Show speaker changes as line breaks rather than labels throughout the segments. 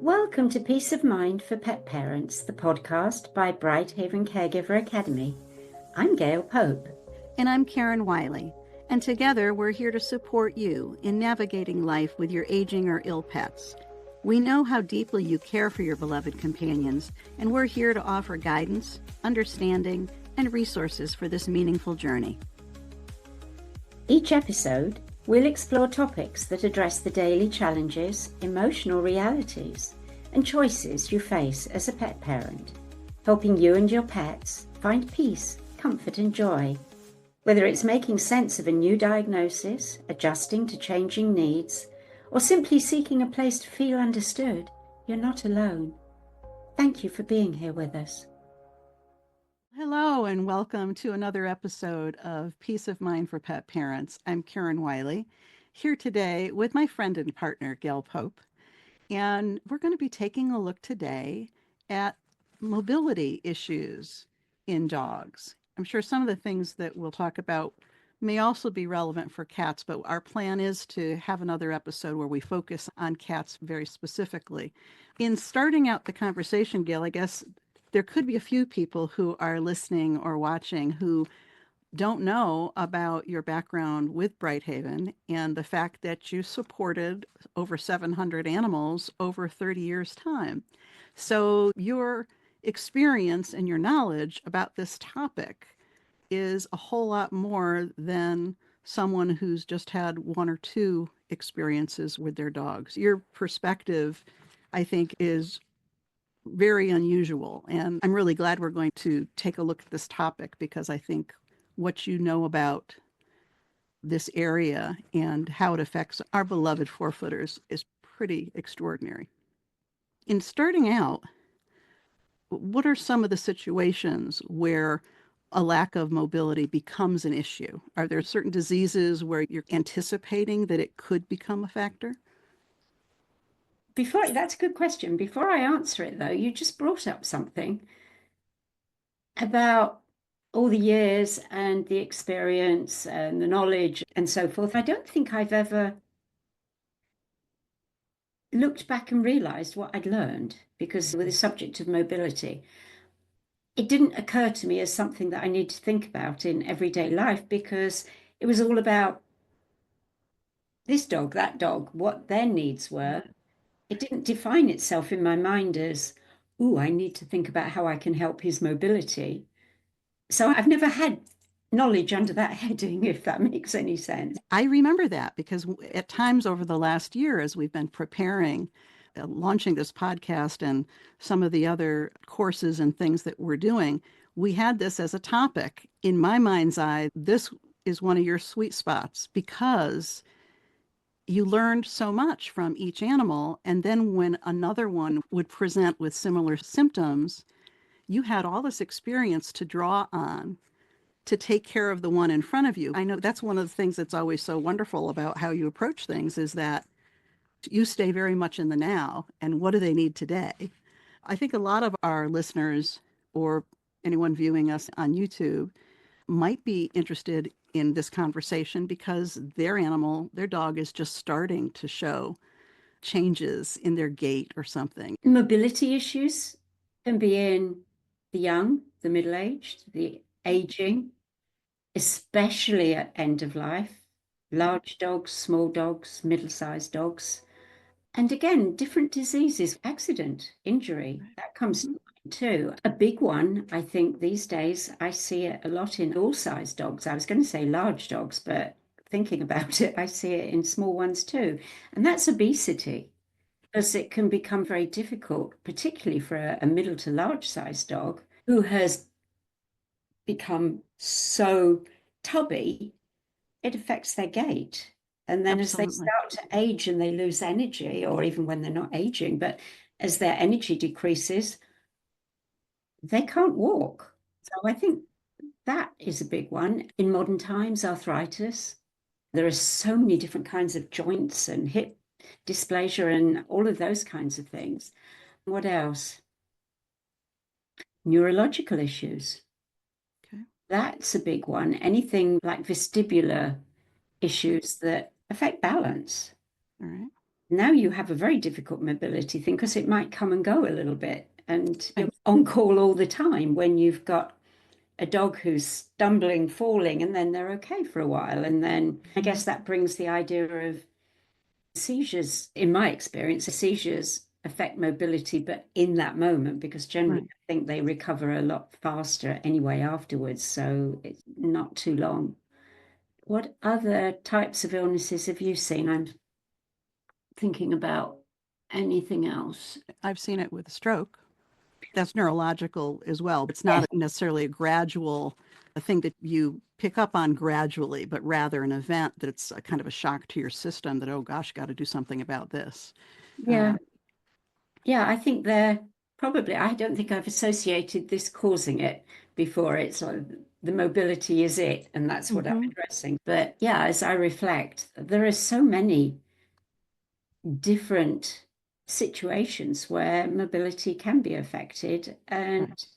Welcome to Peace of Mind for Pet Parents, the podcast by BrightHaven Caregiver Academy. I'm Gail Pope.
And I'm Karen Wylie. And together we're here to support you in navigating life with your aging or ill pets. We know how deeply you care for your beloved companions, and we're here to offer guidance, understanding, and resources for this meaningful journey.
Each episode, we'll explore topics that address the daily challenges, emotional realities, and choices you face as a pet parent, helping you and your pets find peace, comfort, and joy. Whether it's making sense of a new diagnosis, adjusting to changing needs, or simply seeking a place to feel understood, you're not alone. Thank you for being here with us.
Hello, and welcome to another episode of Peace of Mind for Pet Parents. I'm Karen Wylie, here today with my friend and partner, Gail Pope. And we're going to be taking a look today at mobility issues in dogs. I'm sure some of the things that we'll talk about may also be relevant for cats, but our plan is to have another episode where we focus on cats very specifically. In starting out the conversation, Gail, I guess there could be a few people who are listening or watching who don't know about your background with BrightHaven and the fact that you supported over 700 animals over 30 years' time. So your experience and your knowledge about this topic is a whole lot more than someone who's just had one or two experiences with their dogs. Your perspective, I think, is very unusual. And I'm really glad we're going to take a look at this topic because I think what you know about this area and how it affects our beloved four-footers is pretty extraordinary. In starting out, what are some of the situations where a lack of mobility becomes an issue? Are there certain diseases where you're anticipating that it could become a factor?
That's a good question. Before I answer it, though, you just brought up something about all the years and the experience and the knowledge and so forth. I don't think I've ever looked back and realized what I'd learned, because with the subject of mobility, it didn't occur to me as something that I need to think about in everyday life, because it was all about this dog, that dog, what their needs were. It didn't define itself in my mind as, oh, I need to think about how I can help his mobility. So I've never had knowledge under that heading, if that makes any sense.
I remember that because at times over the last year, as we've been preparing, launching this podcast and some of the other courses and things that we're doing, we had this as a topic. In my mind's eye, this is one of your sweet spots because you learned so much from each animal. And then when another one would present with similar symptoms, you had all this experience to draw on to take care of the one in front of you. I know that's one of the things that's always so wonderful about how you approach things is that you stay very much in the now and what do they need today? I think a lot of our listeners or anyone viewing us on YouTube might be interested in this conversation because their animal, their dog is just starting to show changes in their gait or something.
Mobility issues can be in the young, the middle-aged, the aging, especially at end of life, large dogs, small dogs, middle-sized dogs. And again, different diseases, accident, injury, that comes to mind too. A big one, I think these days, I see it a lot in all size dogs. I was going to say large dogs, but thinking about it, I see it in small ones too. And that's obesity, because it can become very difficult, particularly for a middle to large size dog who has become so tubby, it affects their gait. And then as they start to age and they lose energy, or even when they're not aging, but as their energy decreases, they can't walk. So I think that is a big one. In modern times, arthritis. There are so many different kinds of joints and hip dysplasia and all of those kinds of things. What else? Neurological issues.
Okay.
That's a big one. Anything like vestibular issues that affect balance.
All right.
Now you have a very difficult mobility thing because it might come and go a little bit. And you're
Right.
on call all the time when you've got a dog who's stumbling, falling, and then they're okay for a while. And then I guess that brings the idea of seizures. In my experience, seizures affect mobility, but in that moment, because generally
Right.
I think they recover a lot faster anyway afterwards. So it's not too long. What other types of illnesses have you seen? I'm thinking about anything else.
I've seen it with stroke. That's neurological as well. It's
Yes.
not necessarily a thing that you pick up on gradually, but rather an event that's a kind of a shock to your system that, oh gosh, got to do something about this.
Yeah. Yeah, I think they're probably, I don't think I've associated this causing it before. It's like the mobility is it, and that's what I'm
Mm-hmm.
addressing. But yeah, as I reflect, there are so many different situations where mobility can be affected,
Right.
and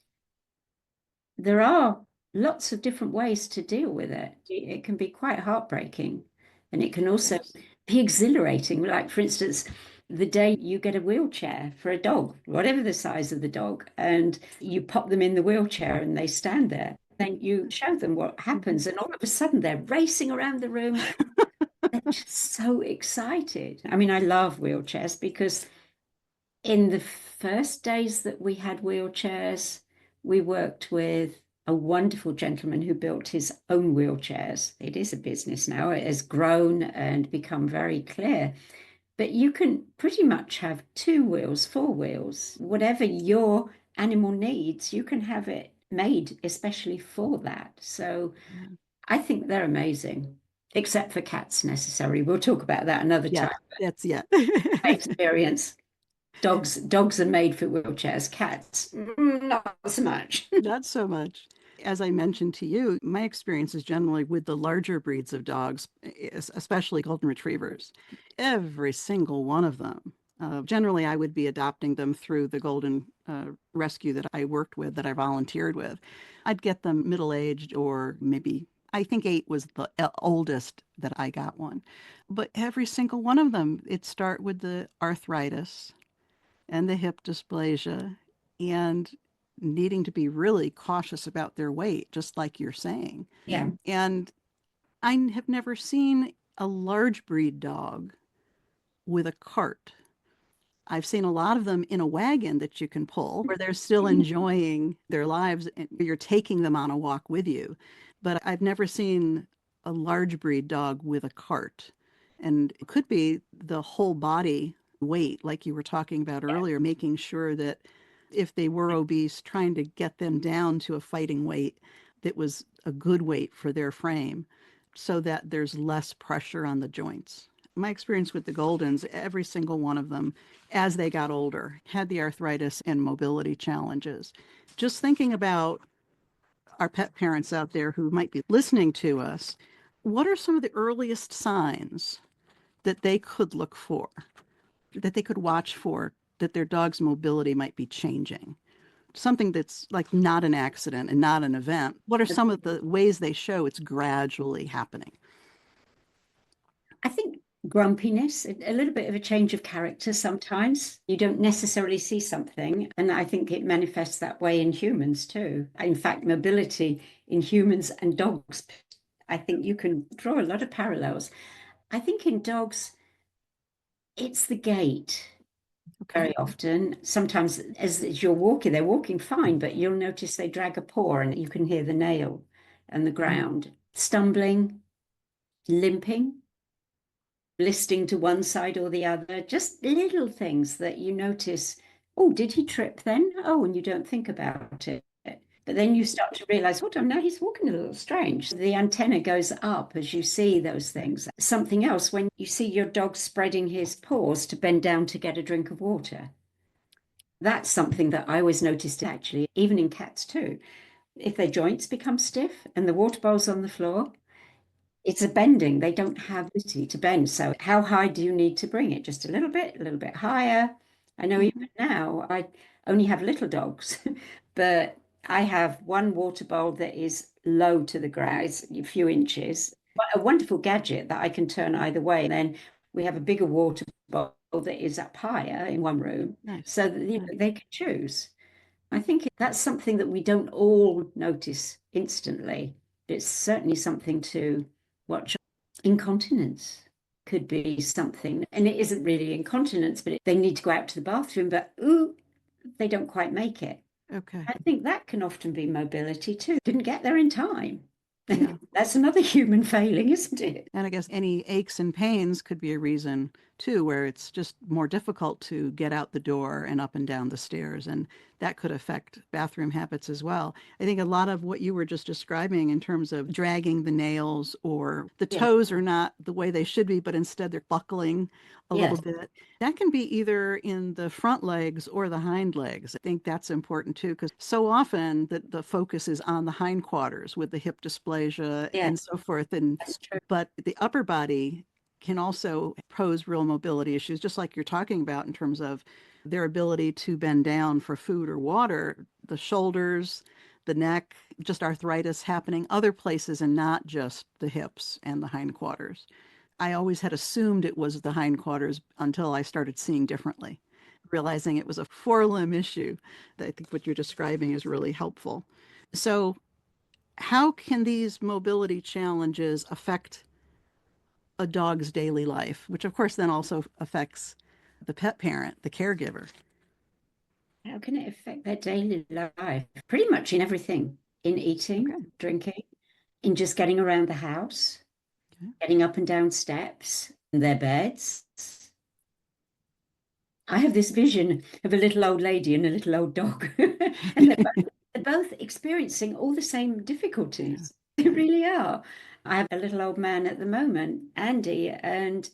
there are lots of different ways to deal with it. It can be quite heartbreaking, and it can also
Yes.
be exhilarating. Like, for instance, the day you get a wheelchair for a dog, whatever the size of the dog, and you pop them in the wheelchair and they stand there. Then you show them what happens, and all of a sudden they're racing around the room. They're just so excited. I mean, I love wheelchairs because in the first days that we had wheelchairs, we worked with a wonderful gentleman who built his own wheelchairs. It is a business now, it has grown and become very clear. But you can pretty much have 2 wheels, 4 wheels, whatever your animal needs, you can have it made especially for that. So
Yeah.
I think they're amazing, except for cats necessarily. We'll talk about that another
Yeah.
time.
That's yeah.
My experience. Dogs are made for wheelchairs. Cats, not so much.
Not so much. As I mentioned to you, my experience is generally with the larger breeds of dogs, especially golden retrievers. Every single one of them. Generally, I would be adopting them through the golden rescue that I worked with, that I volunteered with. I'd get them middle aged, or maybe I think 8 was the oldest that I got one. But every single one of them, it start with the arthritis and the hip dysplasia and needing to be really cautious about their weight, just like you're saying.
Yeah.
And I have never seen a large breed dog with a cart. I've seen a lot of them in a wagon that you can pull where they're still enjoying their lives and you're taking them on a walk with you. But I've never seen a large breed dog with a cart. And it could be the whole body weight, like you were talking about earlier, making sure that if they were obese, trying to get them down to a fighting weight that was a good weight for their frame so that there's less pressure on the joints. My experience with the Goldens, every single one of them, as they got older, had the arthritis and mobility challenges. Just thinking about our pet parents out there who might be listening to us, what are some of the earliest signs that they could look for, that they could watch for, that their dog's mobility might be changing? Something that's like not an accident and not an event. What are some of the ways they show it's gradually happening?
I think grumpiness, a little bit of a change of character sometimes. You don't necessarily see something, and I think it manifests that way in humans too. In fact, mobility in humans and dogs, I think you can draw a lot of parallels. I think in dogs, it's the gait
Okay.
very often. Sometimes as you're walking, they're walking fine, but you'll notice they drag a paw and you can hear the nail and the ground. Stumbling, limping, listing to one side or the other, just little things that you notice. Oh, did he trip then? Oh, and you don't think about it. But then you start to realize, hold on, now he's walking a little strange. The antenna goes up as you see those things. Something else, when you see your dog spreading his paws to bend down to get a drink of water, that's something that I always noticed actually, even in cats too. If their joints become stiff and the water bowl's on the floor, it's a bending. They don't have ability to bend. So how high do you need to bring it? Just a little bit higher. I know
Mm-hmm.
even now I only have little dogs, but I have one water bowl that is low to the ground, it's a few inches, but a wonderful gadget that I can turn either way. And then we have a bigger water bowl that is up higher in one room
Nice.
so that
Nice.
they can choose. I think that's something that we don't all notice instantly. It's certainly something to watch. Incontinence could be something, and it isn't really incontinence, but they need to go out to the bathroom, but ooh, they don't quite make it.
Okay.
I think that can often be mobility too. Didn't get there in time.
Yeah.
That's another human failing, isn't it?
And I guess any aches and pains could be a reason too, where it's just more difficult to get out the door and up and down the stairs. And that could affect bathroom habits as well. I think a lot of what you were just describing in terms of dragging the nails or the
Yeah.
toes are not the way they should be, but instead they're buckling a little
Yes.
bit. That can be either in the front legs or the hind legs. I think that's important too, because so often the focus is on the hindquarters with the hip dysplasia
Yeah,
and so forth. And
that's true.
but the upper body can also pose real mobility issues, just like you're talking about in terms of their ability to bend down for food or water, the shoulders, the neck, just arthritis happening other places and not just the hips and the hindquarters. I always had assumed it was the hindquarters until I started seeing differently, realizing it was a forelimb issue. I think what you're describing is really helpful. So, how can these mobility challenges affect a dog's daily life, which of course then also affects the pet parent, the caregiver?
How can it affect their daily life? Pretty much in everything, in eating,
Okay.
drinking, in just getting around the house,
Okay.
getting up and down steps, in their beds. I have this vision of a little old lady and a little old dog, and they're both experiencing all the same
Yeah.
difficulties. They really are. I have a little old man at the moment, Andy, and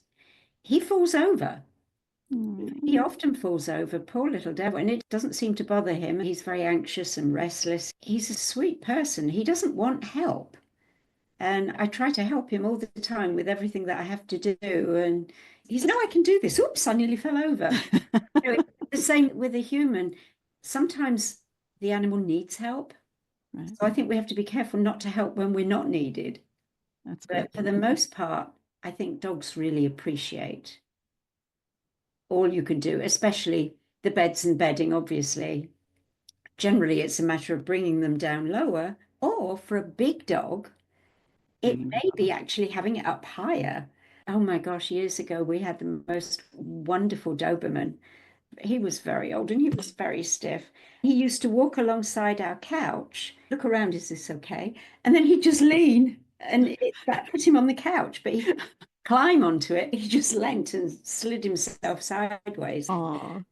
he falls over.
Mm.
He often falls over, poor little devil, and it doesn't seem to bother him. He's very anxious and restless. He's a sweet person. He doesn't want help. And I try to help him all the time with everything that I have to do. And he said, "No, I can do this." Oops, I nearly fell over. You know, it's the same with a human. Sometimes the animal needs help.
Right.
So I think we have to be careful not to help when we're not needed.
That's a good
But for the
point.
most part, I think dogs really appreciate all you can do, especially the beds and bedding, obviously. Generally, it's a matter of bringing them down lower, or for a big dog, it
Mm.
may be actually having it up higher. Oh my gosh, years ago, we had the most wonderful Doberman. He was very old and he was very stiff. He used to walk alongside our couch, look around, is this okay? And then he'd just lean and that put him on the couch, but he couldn't climb onto it. He just leant and slid himself sideways.
Oh,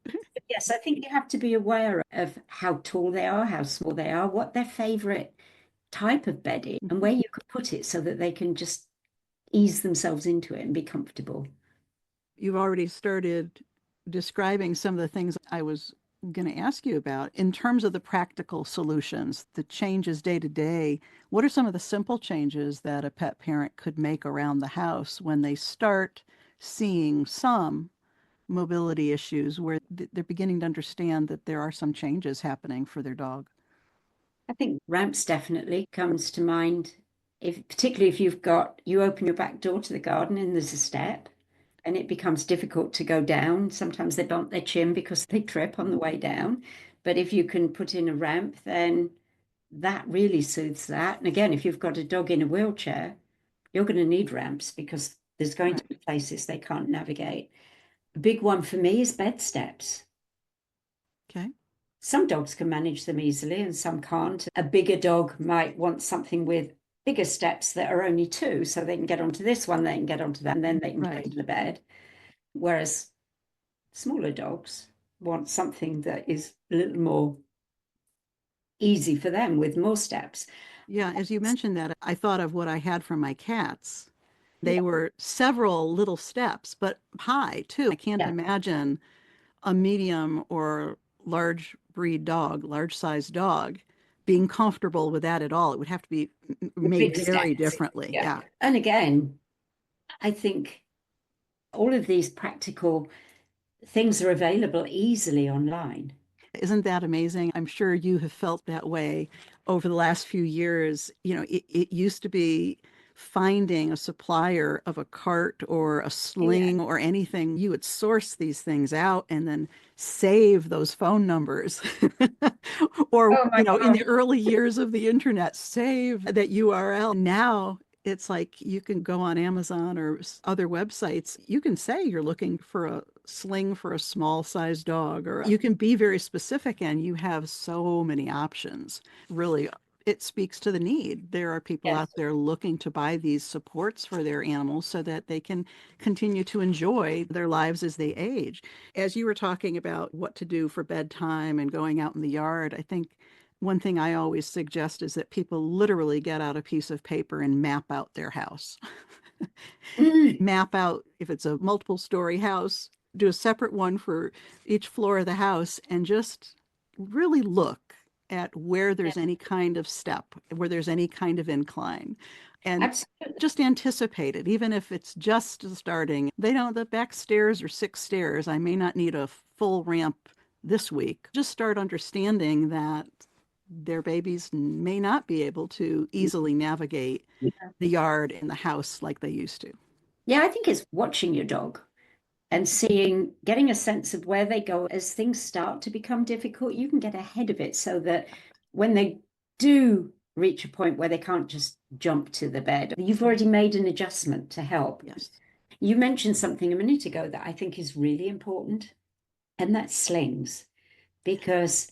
Yes, I think you have to be aware of how tall they are, how small they are, what their favorite type of bed is, and where you can put it so that they can just ease themselves into it and be comfortable.
you've already started describing some of the things I was going to ask you about in terms of the practical solutions, the changes day to day. What are some of the simple changes that a pet parent could make around the house when they start seeing some mobility issues where they're beginning to understand that there are some changes happening for their dog?
I think ramps definitely comes to mind. If particularly if you open your back door to the garden and there's a step and it becomes difficult to go down. Sometimes they bump their chin because they trip on the way down. But if you can put in a ramp, then that really soothes that. And again, if you've got a dog in a wheelchair, you're going to need ramps because there's going to
Right.
be places they can't navigate. A big one for me is bed steps.
Okay.
Some dogs can manage them easily and some can't. A bigger dog might want something with bigger steps that are only two, so they can get onto this one, they can get onto that, and then they can get
Right.
into the bed. Whereas smaller dogs want something that is a little more easy for them with more steps.
Yeah, as you mentioned that, I thought of what I had for my cats. They
Yeah,
were several little steps, but high too. I can't
yeah.
imagine a medium or large breed dog, large size dog, being comfortable with that at all. It would have to be made
Big
very
steps.
differently.
Yeah.
Yeah.
And again, I think all of these practical things are available easily online.
Isn't that amazing? I'm sure you have felt that way over the last few years. You know, it used to be finding a supplier of a cart or a
Yeah.
sling or anything. You would source these things out and then save those phone numbers. Or,
Oh my
in
gosh.
the early years of the internet, save that URL. Now it's like you can go on Amazon or other websites. You can say you're looking for a sling for a small sized dog, or you can be very specific, and you have so many options. Really, it speaks to the need. There are people out
Yes.
there looking to buy these supports for their animals so that they can continue to enjoy their lives as they age. As you were talking about what to do for bedtime and going out in the yard, I think one thing I always suggest is that people literally get out a piece of paper and map out their house.
Mm,
Map out, if it's a multiple story house, do a separate one for each floor of the house, and just really look at where
yeah,
there's any kind of step, where there's any kind of incline, and
absolutely.
just anticipate it, even if it's just starting. They know the back stairs are 6 stairs. I may not need a full ramp this week. Just start understanding that their babies may not be able to easily navigate
Yeah.
the yard and the house like they used to.
Yeah, I think it's watching your dog and getting a sense of where they go as things start to become difficult. You can get ahead of it so that when they do reach a point where they can't just jump to the bed, you've already made an adjustment to help.
Yes.
You mentioned something a minute ago that I think is really important, and that's slings, because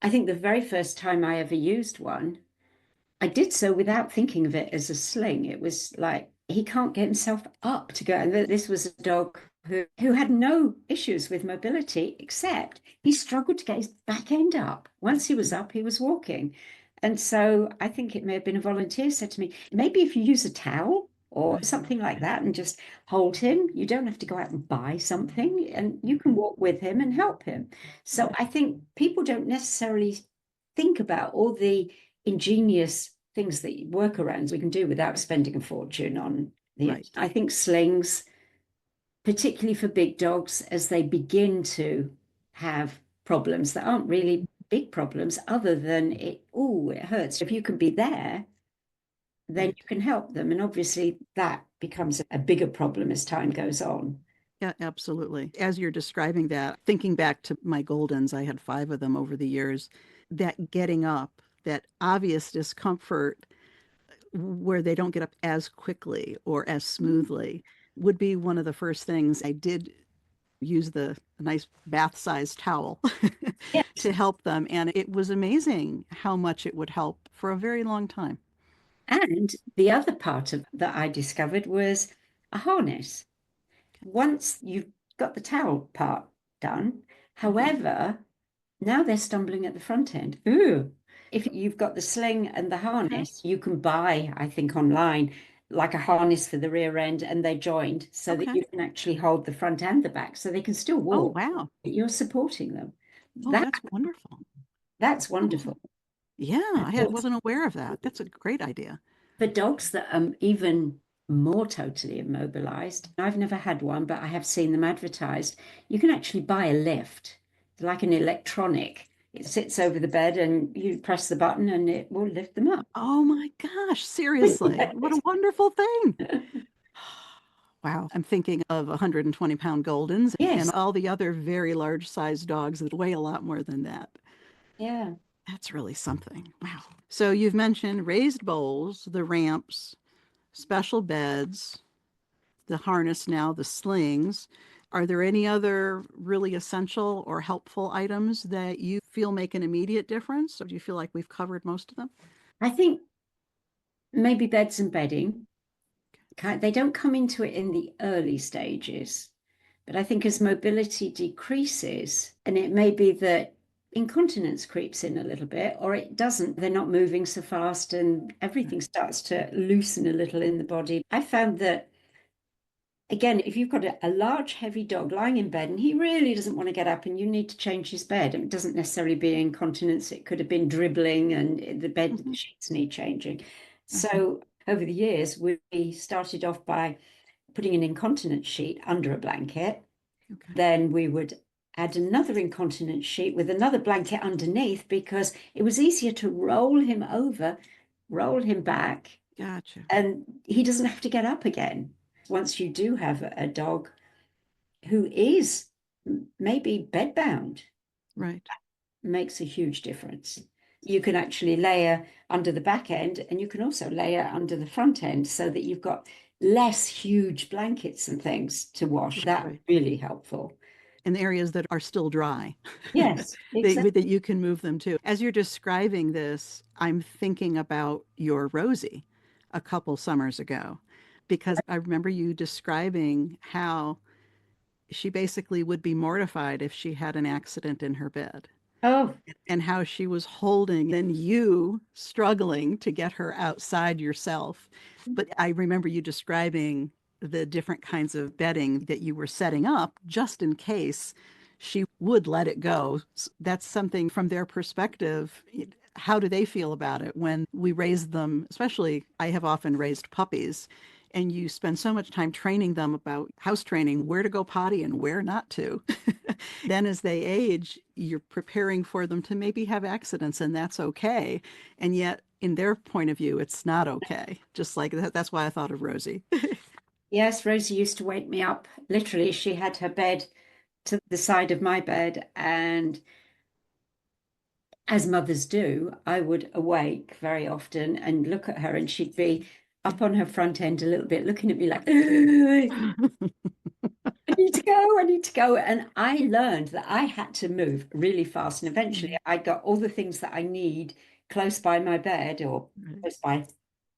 I think the very first time I ever used one, I did so without thinking of it as a sling. It was like he can't get himself up to go. And this was a dog who had no issues with mobility, except he struggled to get his back end up. Once he was up, he was walking. And so I think it may have been a volunteer said to me, maybe if you use a towel or something like that and just hold him, you don't have to go out and buy something, and you can walk with him and help him. So I think people don't necessarily think about all the ingenious things that workarounds we can do without spending a fortune on the.
Right.
I think slings, particularly for big dogs, as they begin to have problems that aren't really big problems, other than it hurts. If you can be there, then
Right.
you can help them. And obviously that becomes a bigger problem as time goes on.
Yeah, absolutely. As you're describing that, thinking back to my Goldens, I had 5 of them over the years, that getting up, that obvious discomfort where they don't get up as quickly or as smoothly would be one of the first things. I did use the nice bath-sized towel
Yes.
to help them, and it was amazing how much it would help for a very long time.
And the other part of that I discovered was a harness. Once you've got the towel part done,
Mhm.
however, now they're stumbling at the front end. Ooh. If you've got the sling and the
Okay.
harness, you can buy, I think, online, like a harness for the rear end, and they're joined so that
Okay.
you can actually hold the front and the back so they can still
Oh,
walk,
wow.
but you're supporting them.
Oh,
That
that's wonderful.
that's
Oh,
wonderful.
yeah,
And
wasn't aware of that. That's a great idea.
for dogs that are even more totally immobilized, I've never had one, but I have seen them advertised. You can actually buy a lift, like an electronic. It sits over the bed and you press the button and it will lift them up.
Oh my gosh, seriously. What a wonderful thing. Wow. I'm thinking of 120-pound Goldens and
Yes.
all the other very large sized dogs that weigh a lot more than that.
Yeah.
That's really something. Wow. So you've mentioned raised bowls, the ramps, special beds, the harness now, the slings. Are there any other really essential or helpful items that you feel make an immediate difference? Or do you feel like we've covered most of them?
I think maybe beds and bedding, they don't come into it in the early stages. But I think as mobility decreases, and it may be that incontinence creeps in a little bit, or it doesn't, they're not moving so fast and everything starts to loosen a little in the body. I found that, again, if you've got a large, heavy dog lying in bed and he really doesn't want to get up and you need to change his bed, and it doesn't necessarily be incontinence, it could have been dribbling and the bed
Mm-hmm.
sheets need changing.
Uh-huh.
So over the years, we started off by putting an incontinence sheet under a blanket.
Okay.
Then we would add another incontinence sheet with another blanket underneath because it was easier to roll him over, roll him back,
Gotcha.
And he doesn't have to get up again. Once you do have a dog who is maybe bedbound,
Right.
makes a huge difference. You can actually layer under the back end, and you can also layer under the front end so that you've got less huge blankets and things to wash. That's
Right.
really helpful.
In the areas that are still dry,
Yes,
that
exactly.
you can move them to. As you're describing this, I'm thinking about your Rosie a couple summers ago, because I remember you describing how she basically would be mortified if she had an accident in her bed,
Oh,
and how she was holding and you struggling to get her outside yourself. But I remember you describing the different kinds of bedding that you were setting up just in case she would let it go. That's something from their perspective. How do they feel about it when we raise them? Especially, I have often raised puppies, and you spend so much time training them about house training, where to go potty and where not to. Then as they age, you're preparing for them to maybe have accidents, and that's okay. And yet, in their point of view, it's not okay. Just like that. That's why I thought of Rosie.
yes, Rosie used to wake me up. Literally, she had her bed to the side of my bed, and as mothers do, I would awake very often and look at her, and she'd be up on her front end a little bit, looking at me like, I need to go, I need to go. And I learned that I had to move really fast. And eventually I got all the things that I need close by my bed or
Right.
close by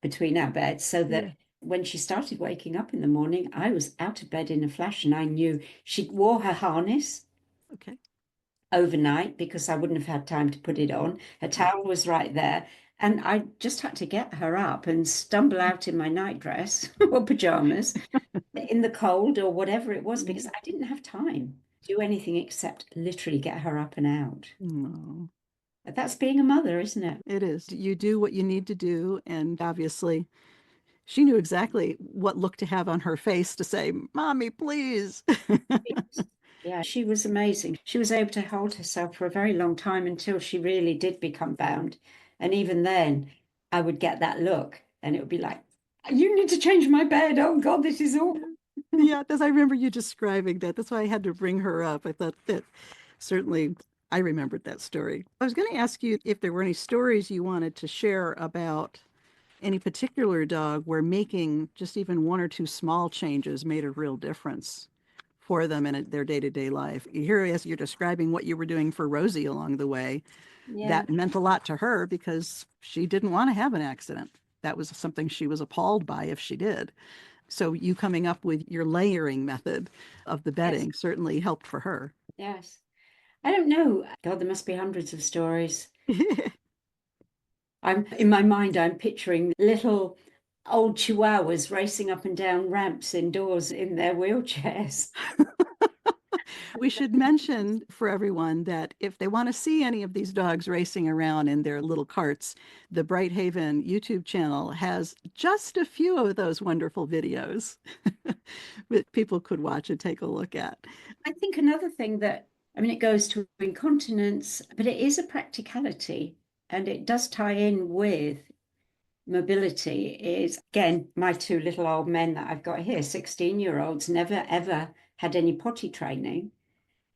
between our beds so that
Yeah.
when she started waking up in the morning, I was out of bed in a flash and I knew she wore her harness
Okay.
overnight because I wouldn't have had time to put it on. Her
Right.
towel was right there. And I just had to get her up and stumble out in my nightdress or pajamas in the cold or whatever it was because I didn't have time to do anything except literally get her up and out.
No,
But that's being a mother, isn't it?
it is. You do what you need to do. And obviously, she knew exactly what look to have on her face to say, Mommy, please.
Yeah, she was amazing. She was able to hold herself for a very long time until she really did become bound. And even then, I would get that look and it would be like, you need to change my bed. Oh God, this is awful.
Yeah, because I remember you describing that. That's why I had to bring her up. I thought that certainly I remembered that story. I was going to ask you if there were any stories you wanted to share about any particular dog where making just even one or two small changes made a real difference for them in their day-to-day life. Here, as you're describing what you were doing for Rosie along the way,
Yeah.
that meant a lot to her because she didn't want to have an accident. That was something she was appalled by if she did. So you coming up with your layering method of the
Yes.
bedding certainly helped for her.
Yes. I don't know. God, there must be hundreds of stories. I'm in my mind, I'm picturing little old chihuahuas racing up and down ramps indoors in their wheelchairs.
We should mention for everyone that if they want to see any of these dogs racing around in their little carts, the BrightHaven YouTube channel has just a few of those wonderful videos that people could watch and take a look at.
I think another thing that, I mean, it goes to incontinence, but it is a practicality and it does tie in with mobility. Is again, my two little old men that I've got here, 16-year-olds, never ever had any potty training.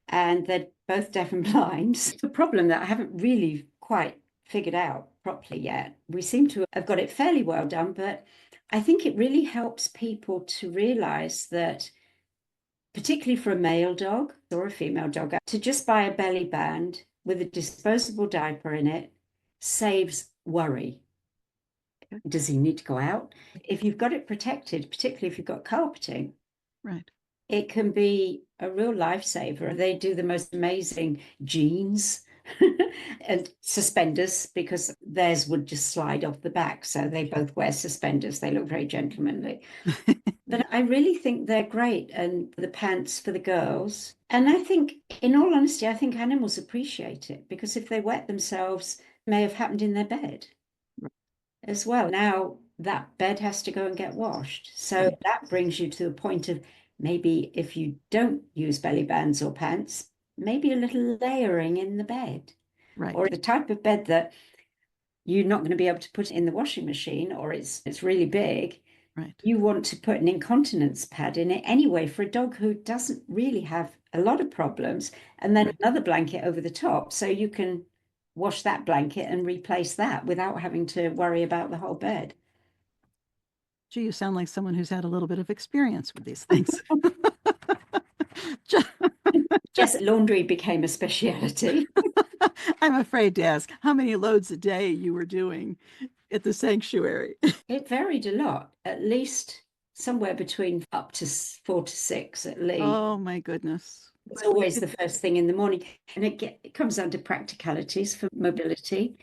And they're both deaf and blind. The problem that I haven't really quite figured out properly yet. We seem to have got it fairly well done, but I think it really helps people to realize that, particularly for a male dog or a female dog, to just buy a belly band with a disposable diaper in it saves worry. Does he need to go out? If you've got it protected, particularly if you've got carpeting,
Right.
it can be a real lifesaver. They do the most amazing jeans and suspenders because theirs would just slide off the back. So they both wear suspenders. They look very gentlemanly. But I really think they're great. And the pants for the girls. And I think, in all honesty, I think animals appreciate it because if they wet themselves, it may have happened in their bed as well. Now that bed has to go and get washed. So
Right.
that brings you to the point of maybe if you don't use belly bands or pants, maybe a little layering in the bed
Right.
or the type of bed that you're not going to be able to put it in the washing machine, or it's really big.
Right.
You want to put an incontinence pad in it anyway for a dog who doesn't really have a lot of problems, and then
Right.
another blanket over the top, so you can wash that blanket and replace that without having to worry about the whole bed.
Gee, you sound like someone who's had a little bit of experience with these things. Just,
Yes, laundry became a speciality.
I'm afraid to ask how many loads a day you were doing at the sanctuary.
It varied a lot, at least somewhere between up to 4 to 6 at least.
Oh my goodness.
It's
But
always
it,
the first thing in the morning, and it comes under practicalities for mobility.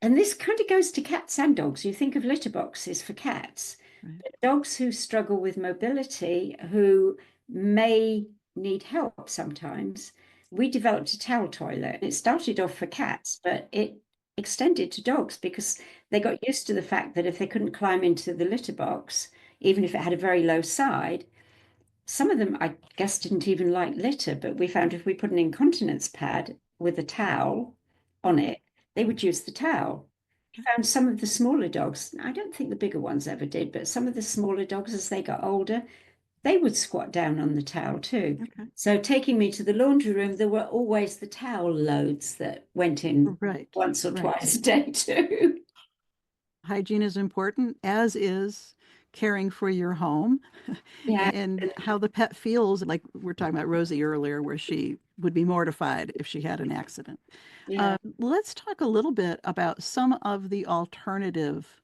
And this kind of goes to cats and dogs. You think of litter boxes for cats,
right.
but dogs who struggle with mobility, who may need help sometimes. We developed a towel toilet. It started off for cats, but it extended to dogs because they got used to the fact that if they couldn't climb into the litter box, even if it had a very low side, some of them, I guess, didn't even like litter, but we found if we put an incontinence pad with a towel on it, they would use the towel. We found some of the smaller dogs, I don't think the bigger ones ever did, but some of the smaller dogs, as they got older, they would squat down on the towel too.
Okay.
So taking me to the laundry room, there were always the towel loads that went in
Right.
once or
Right.
twice a day too.
Hygiene is important, as is caring for your home
Yeah.
and how the pet feels. Like we are talking about Rosie earlier, where she would be mortified if she had an accident.
Yeah.
Let's talk a little bit about some of the alternative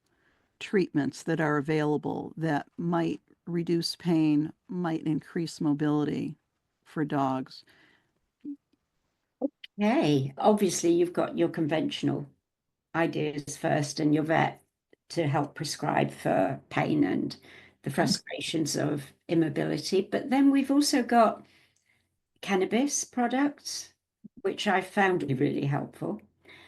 treatments that are available that might reduce pain, might increase mobility for dogs.
Hey, obviously you've got your conventional ideas first and your vet to help prescribe for pain and the frustrations of immobility. But then we've also got cannabis products, which I found really helpful,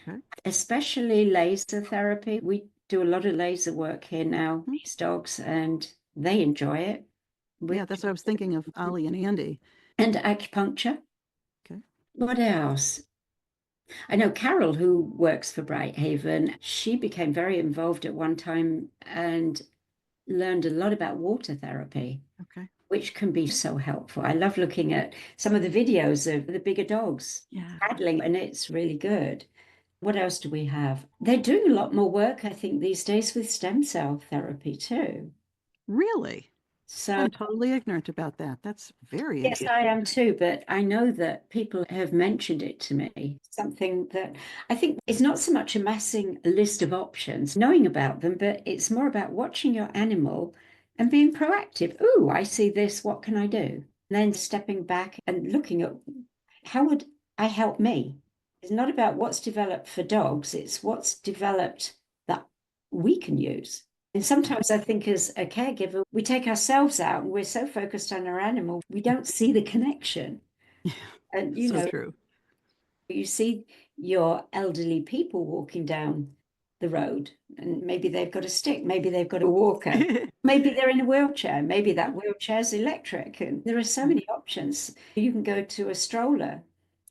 Okay.
especially laser therapy. We do a lot of laser work here now,
Hmm.
these dogs, and they enjoy it.
Yeah, that's what I was thinking of Ollie and Andy.
And acupuncture.
Okay.
What else? I know Carol, who works for BrightHaven, she became very involved at one time and learned a lot about water therapy,
Okay.
which can be so helpful. I love looking at some of the videos of the bigger dogs
Yeah.
paddling, and it's really good. What else do we have? They're doing a lot more work, I think, these days with stem cell therapy too.
Really?
So
I'm totally ignorant about that. That's very
yes, I
interesting.
am too, but I know that people have mentioned it to me. Something that I think is not so much amassing a list of options, knowing about them, but it's more about watching your animal and being proactive. Oh, I see this, what can I do? And then stepping back and looking at how would I help me? It's not about what's developed for dogs, it's what's developed that we can use. And sometimes I think as a caregiver, we take ourselves out and we're so focused on our animal, we don't see the connection.
Yeah,
And,
so true.
you see your elderly people walking down the road, and maybe they've got a stick, maybe they've got a walker, maybe they're in a wheelchair, maybe that wheelchair's electric. And there are so
Right.
many options. You can go to a stroller.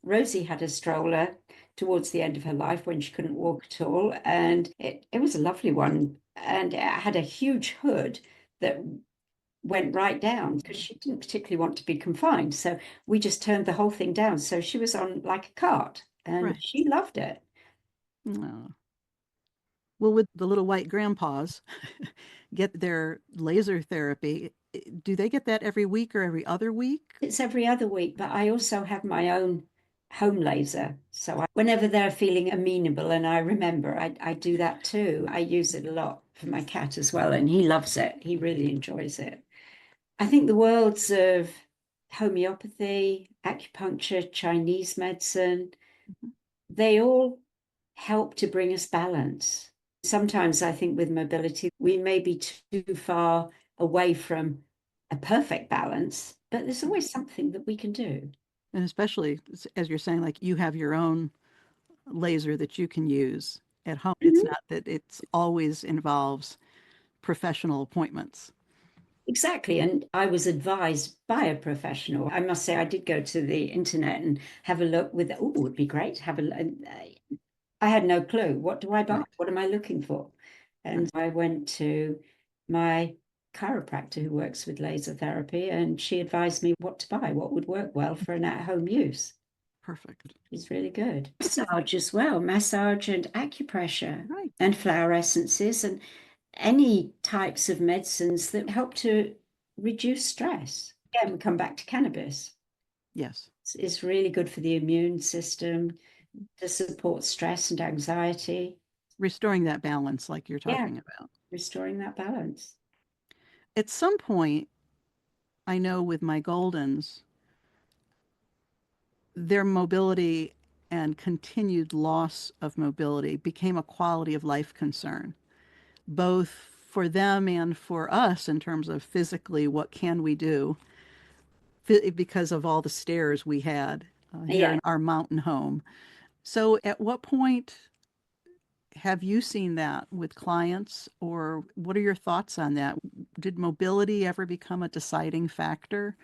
Rosie had a stroller towards the end of her life when she couldn't walk at all, and it was a lovely one. And it had a huge hood that went right down because she didn't particularly want to be confined. So we just turned the whole thing down. So she was on like a cart and
Right.
she loved it.
Oh. Well, with the little white grandpas get their laser therapy, do they get that every week or every other week?
It's every other week, but I also have my own home laser. So whenever they're feeling amenable, and I remember I do that too. I use it a lot for my cat as well, and he loves it. He really enjoys it. I think the worlds of homeopathy, acupuncture, Chinese medicine,
Mhm.
they all help to bring us balance. Sometimes I think with mobility, we may be too far away from a perfect balance, but there's always something that we can do.
And especially as you're saying, like you have your own laser that you can use at home. It's
Mhm.
not that it's always involves professional appointments.
Exactly. And I was advised by a professional. I must say, I did go to the internet and have a look with, oh, it would be great to have a look. I had no clue. What do I buy?
Right.
What am I looking for? And
Right.
I went to my chiropractor who works with laser therapy, and she advised me what to buy, what would work well for an at-home use.
Perfect.
It's really good. Massage as well, massage and acupressure
Right.
and flower essences and any types of medicines that help to reduce stress. Again, we come back to cannabis.
Yes.
It's really good for the immune system to support stress and anxiety.
Restoring that balance, like you're
Yeah,
talking about.
restoring that balance.
At some point, I know with my Goldens, their mobility and continued loss of mobility became a quality of life concern, both for them and for us in terms of physically, what can we do because of all the stairs we had here
Yeah.
in our mountain home. So, at what point have you seen that with clients, or what are your thoughts on that? Did mobility ever become a deciding factor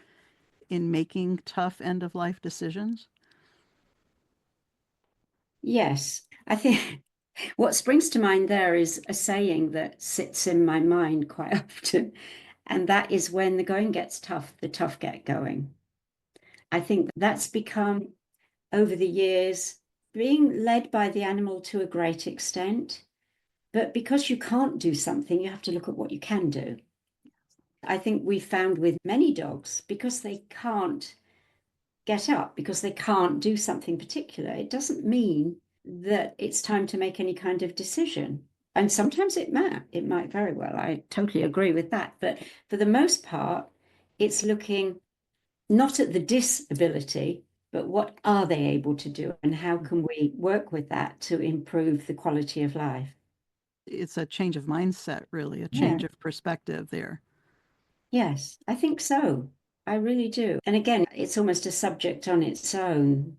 in making tough end of life decisions?
Yes. I think what springs to mind there is a saying that sits in my mind quite often, and that is when the going gets tough, the tough get going. I think that's become over the years being led by the animal to a great extent. But because you can't do something, you have to look at what you can do. I think we found with many dogs, because they can't get up, because they can't do something particular, it doesn't mean that it's time to make any kind of decision. And sometimes it might very well. I totally agree with that. But for the most part, it's looking not at the disability, but what are they able to do and how can we work with that to improve the quality of life?
It's a change of mindset, really, a
Yeah.
change of perspective there.
Yes, I think so. I really do. And again, it's almost a subject on its own,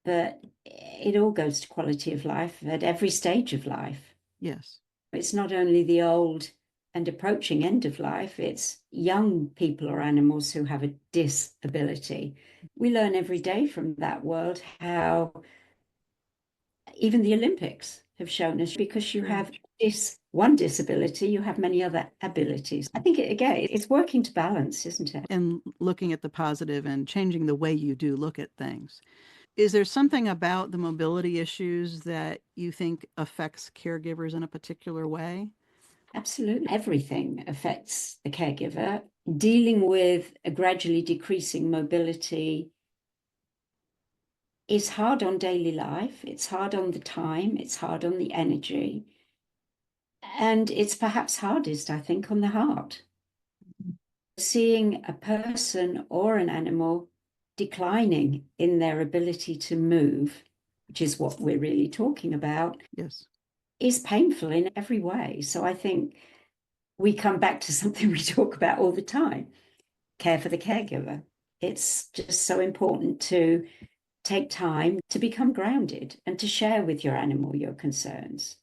but it all goes to quality of life at every stage of life.
Yes.
It's not only the old and approaching end of life, it's young people or animals who have a disability. We learn every day from that world how even the Olympics have shown us because you
True.
have this one disability, you have many other abilities. I think, again, it's working to balance, isn't it?
And looking at the positive and changing the way you do look at things. Is there something about the mobility issues that you think affects caregivers in a particular way?
Absolutely. Everything affects the caregiver. Dealing with a gradually decreasing mobility is hard on daily life. It's hard on the time. It's hard on the energy. And it's perhaps hardest, I think, on the heart. Seeing a person or an animal declining in their ability to move, which is what we're really talking about,
Yes.
is painful in every way. So I think we come back to something we talk about all the time: care for the caregiver. It's just so important to take time to become grounded and to share with your animal your concerns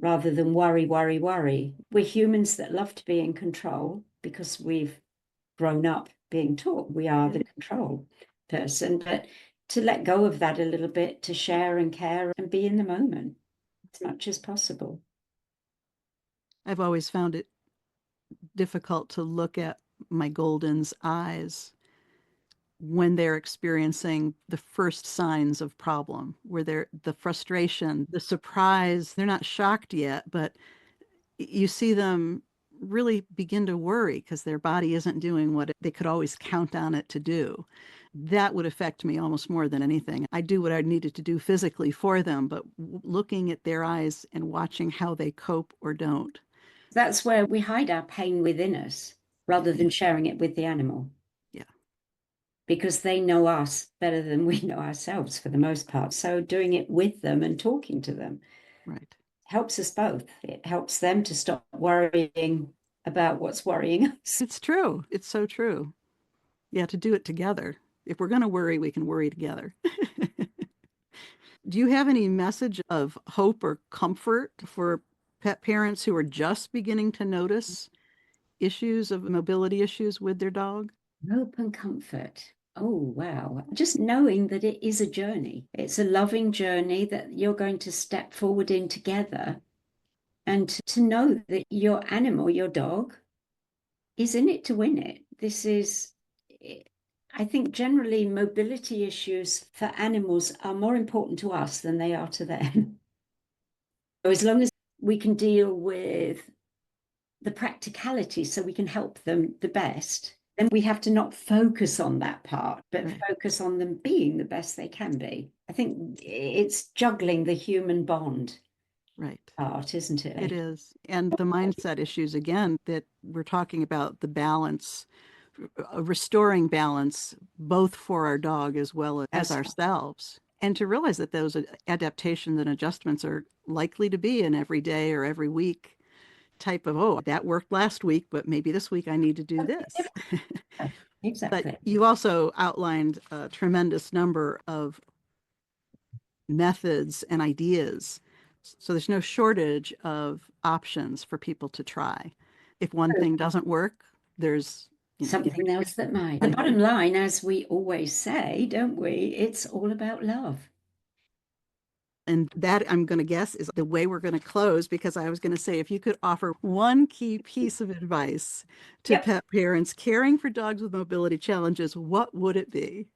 rather than worry, worry, worry. We're humans that love to be in control because we've grown up being taught we are the control person, but to let go of that a little bit, to share and care and be in the moment as much as possible.
I've always found it difficult to look at my Golden's eyes when they're experiencing the first signs of problem, where they're the frustration, the surprise, they're not shocked yet, but you see them really begin to worry because their body isn't doing what they could always count on it to do. That would affect me almost more than anything. I do what I needed to do physically for them, but looking at their eyes and watching how they cope or don't.
That's where we hide our pain within us rather than sharing it with the animal,
Yeah,
because they know us better than we know ourselves for the most part. So doing it with them and talking to them
right.
helps us both. It helps them to stop worrying about what's worrying us.
It's true. It's so true. Yeah, to do it together. If we're going to worry, we can worry together. Do you have any message of hope or comfort for pet parents who are just beginning to notice issues of mobility issues with their dog?
Hope and comfort. Oh, wow. Just knowing that it is a journey. It's a loving journey that you're going to step forward in together. And to know that your animal, your dog, is in it to win it. This is, I think, generally mobility issues for animals are more important to us than they are to them. So as long as we can deal with the practicality so we can help them the best, then we have to not focus on that part, but
Right.
focus on them being the best they can be. I think it's juggling the human bond
Right.
part, isn't
It
it?
is. And the mindset issues, again, that we're talking about the balance, restoring balance, both for our dog as well as
That's
ourselves. And to realize that those adaptations and adjustments are likely to be an every day or every week type of, oh, that worked last week, but maybe this week I need to do this. But
exactly.
you also outlined a tremendous number of methods and ideas. So there's no shortage of options for people to try. If one thing doesn't work, there's,
Something else that might. The bottom line, as we always say, don't we? It's all about love.
and that I'm going to guess is the way we're going to close, because I was going to say if you could offer one key piece of advice to
Yep.
pet parents caring for dogs with mobility challenges, what would it be?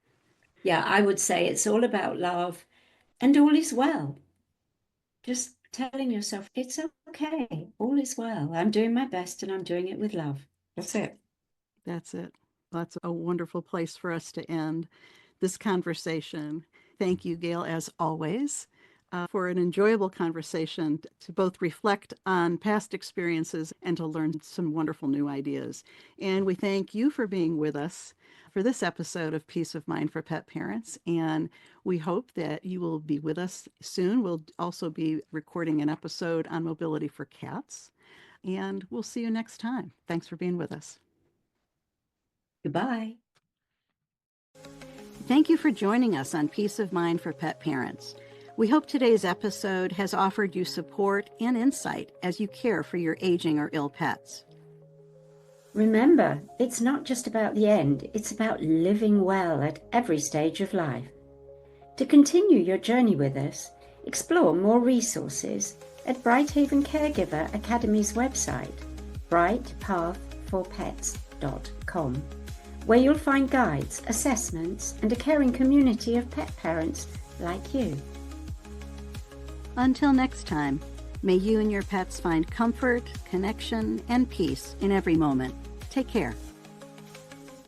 Yeah, I would say it's all about love and all is well. Just telling yourself it's okay, all is well. I'm doing my best and I'm doing it with love. That's it.
That's it. That's a wonderful place for us to end this conversation. Thank you, Gail, as always, for an enjoyable conversation to both reflect on past experiences and to learn some wonderful new ideas. And we thank you for being with us for this episode of Peace of Mind for Pet Parents. And we hope that you will be with us soon. We'll also be recording an episode on mobility for cats. And we'll see you next time. Thanks for being with us.
Goodbye.
Thank you for joining us on Peace of Mind for Pet Parents. We hope today's episode has offered you support and insight as you care for your aging or ill pets.
Remember, it's not just about the end, it's about living well at every stage of life. To continue your journey with us, explore more resources at BrightHaven Caregiver Academy's website, brightpathforpets.com, where you'll find guides, assessments, and a caring community of pet parents like you.
Until next time, may you and your pets find comfort, connection, and peace in every moment. Take care.